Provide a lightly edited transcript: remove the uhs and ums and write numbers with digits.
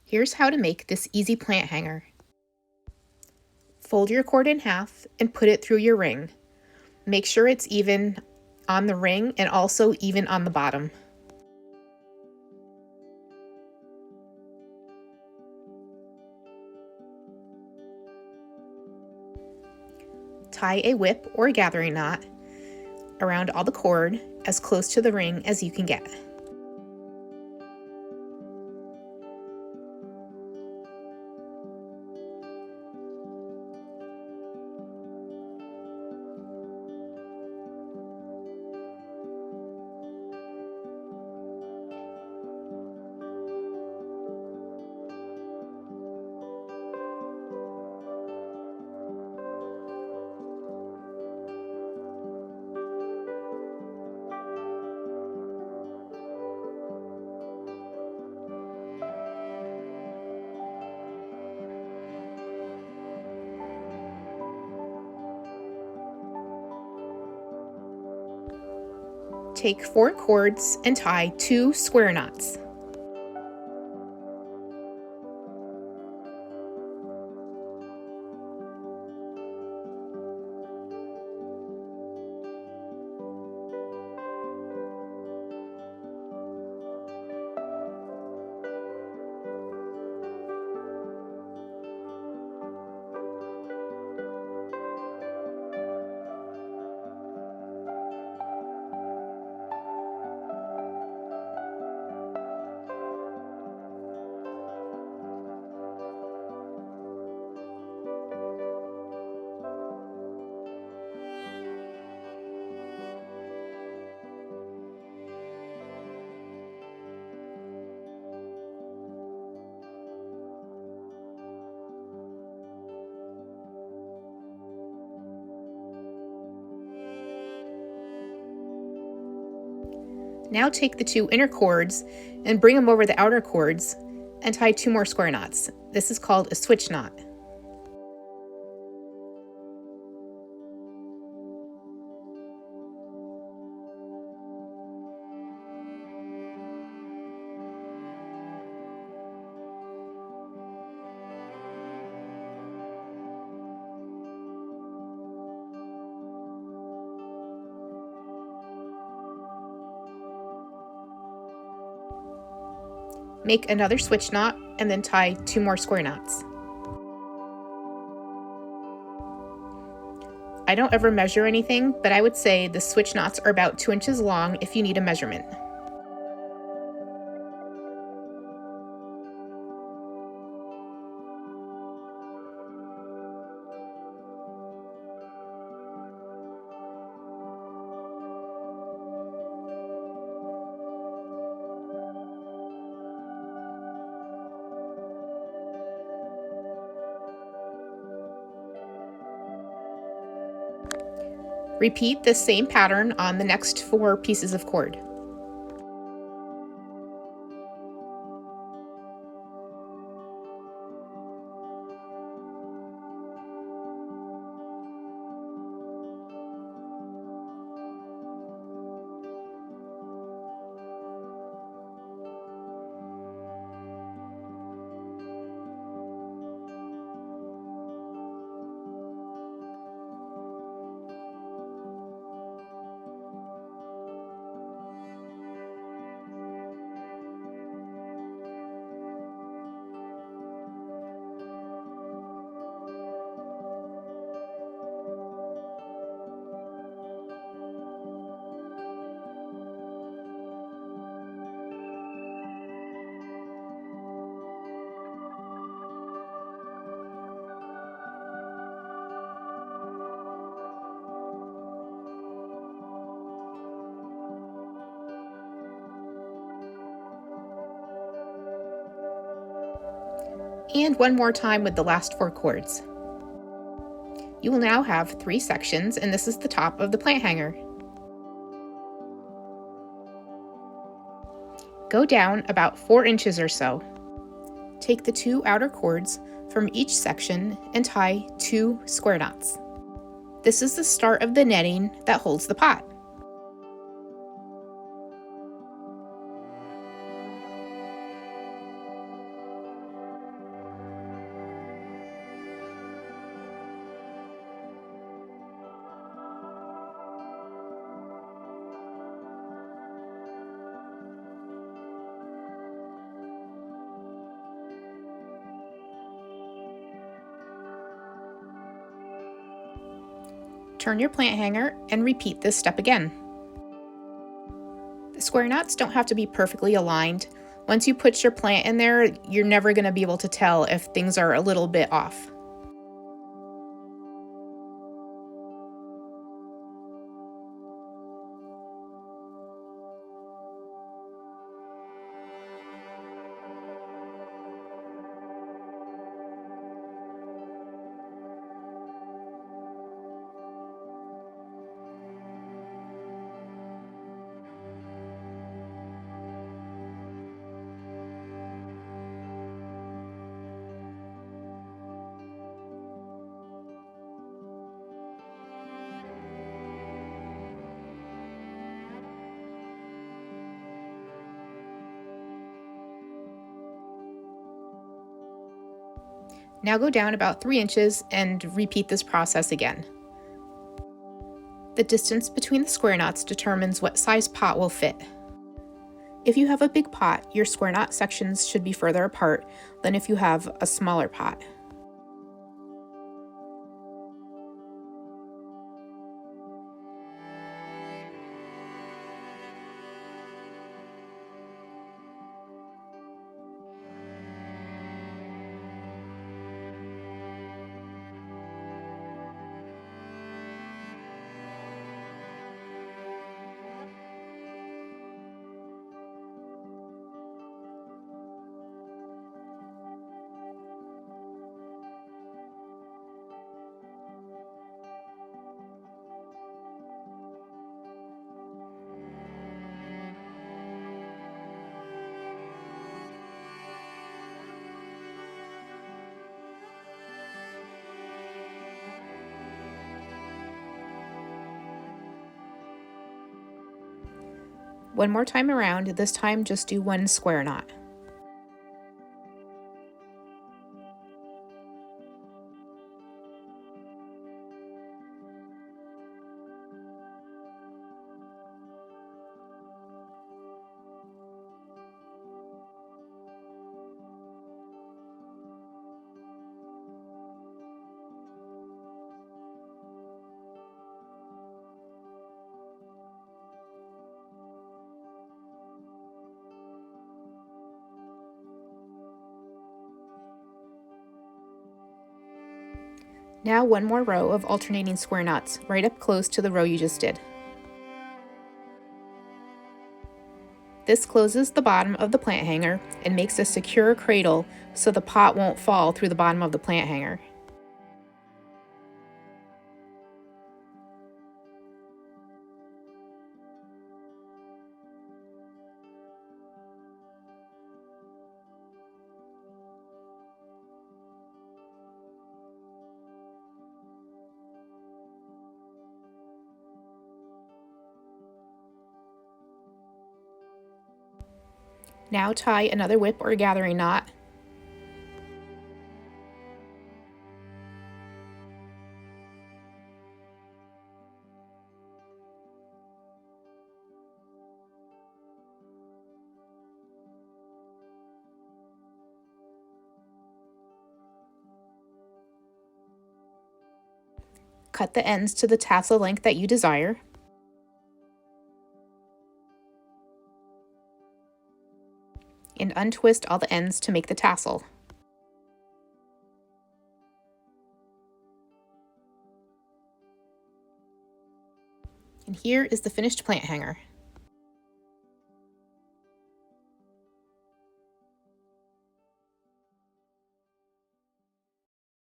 Here's how to make this easy plant hanger. Fold your cord in half and put it through your ring. Make sure it's even on the ring and also even on the bottom. Tie a whip or gathering knot around all the cord as close to the ring as you can get. Take 4 cords and tie 2 square knots. Now take the 2 inner cords and bring them over the outer cords and tie 2 more square knots. This is called a switch knot. Make another switch knot and then tie 2 more square knots. I don't ever measure anything, but I would say the switch knots are about 2 inches long if you need a measurement. Repeat the same pattern on the next 4 pieces of cord. And one more time with the last 4 cords. You will now have 3 sections, and this is the top of the plant hanger. Go down about 4 inches or so. Take the 2 outer cords from each section and tie 2 square knots. This is the start of the netting that holds the pot. Turn your plant hanger and repeat this step again. The square knots don't have to be perfectly aligned. Once you put your plant in there, you're never going to be able to tell if things are a little bit off. Now go down about 3 inches and repeat this process again. The distance between the square knots determines what size pot will fit. If you have a big pot, your square knot sections should be further apart than if you have a smaller pot. One more time around, this time just do 1 square knot. Now 1 more row of alternating square knots, right up close to the row you just did. This closes the bottom of the plant hanger and makes a secure cradle so the pot won't fall through the bottom of the plant hanger. Now tie another whip or gathering knot. Cut the ends to the tassel length that you desire. And untwist all the ends to make the tassel. And here is the finished plant hanger.